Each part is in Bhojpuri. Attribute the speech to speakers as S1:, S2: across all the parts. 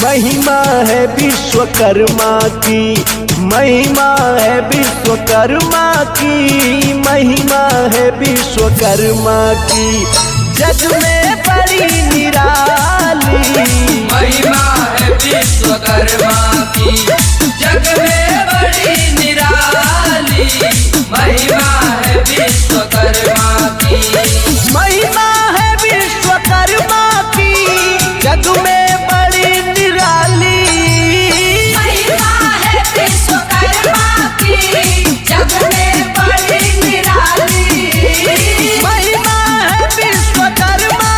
S1: महिमा है विश्वकर्मा की, महिमा है विश्वकर्मा की, महिमा है विश्वकर्मा की, जग में बड़ी निराली।
S2: महिमा है विश्वकर्मा की, जग में बड़ी निराली। महिमा है विश्वकर्मा की,
S1: महिमा है विश्वकर्मा की, जग में बड़ी निराली।
S3: महिमा है विश्वकर्मा की, जग में बड़ी निराली।
S1: महिमा है विश्वकर्मा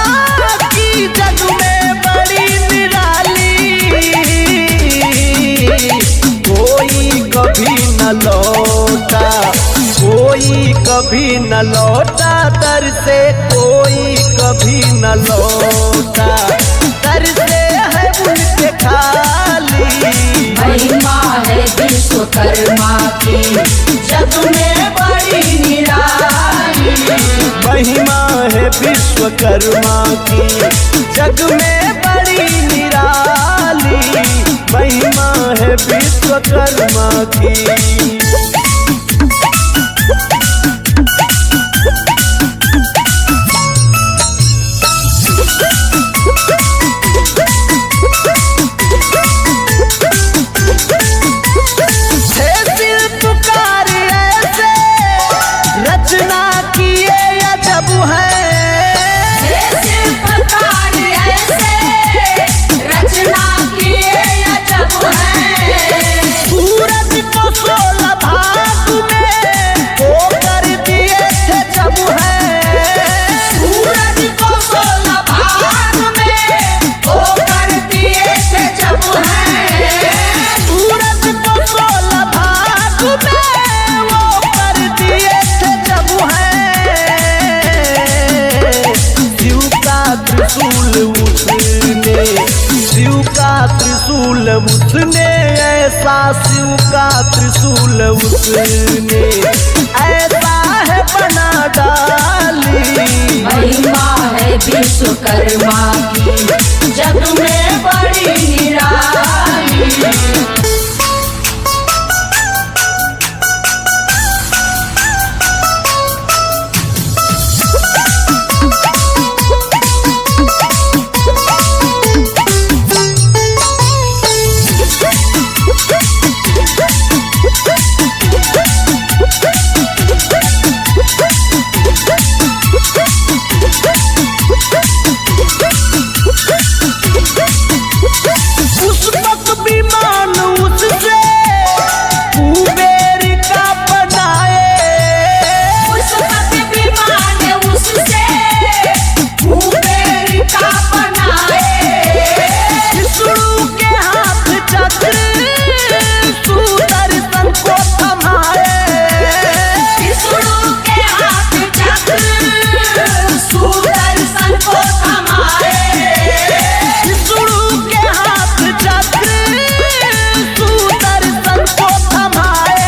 S1: की, जग में बड़ी निराली। कोई कभी न लौटा, कोई कभी न लौटा दर से, कोई कभी न लौटा दर से है उनके खाली।
S3: महिमा है विश्वकर्मा की, जग में बड़ी निराली।
S1: महिमा है विश्वकर्मा की, जग में बड़ी निराली। महिमा है विश्वकर्मा की। रचना किए अजब है,
S3: शिल्पकार ऐसे रचना किए अजब है।
S1: सूरज को 16 भाग में वो कर दिए थे जब है।
S3: सूरज को 16 भाग में वो कर दिए थे जब है।
S1: सूरज को 16 भाग में वो कर दिए थे जब है। शिव का त्रिशूल उसने, शिव का त्रिशूल उसने, ऐसा शिव का त्रिशूल उसने ऐसा है बना डाली।
S3: महिमा है विश्वकर्मा की, जग में बड़ी निराली।
S1: पुष्पक विमान उससे कुबेर का बनाए।
S3: पुष्पक विमान उससे कुबेर का बनाए।
S1: विष्णु के हाथ चक्र सुदर्शन को थमाए।
S3: विष्णु के हाथ चक्र सुदर्शन को थमाए।
S1: विष्णु के हाथ चक्र सुदर्शन को थमाए।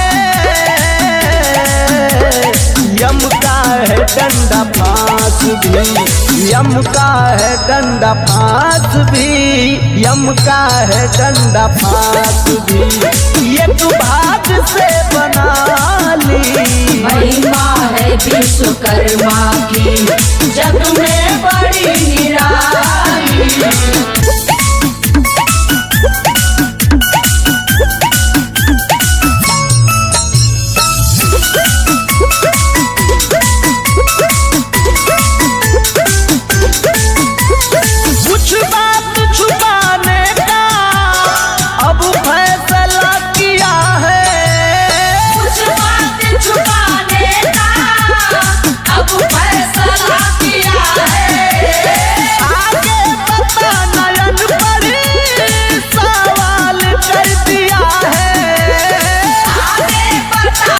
S1: यम का है डंडा फांस भी, यम का है डंडा फांस भी, यम का है डंडा फांस भी, ये तू भाग से बना ली।
S3: महिमा है विश्वकर्मा की, जग में बड़ी निराली।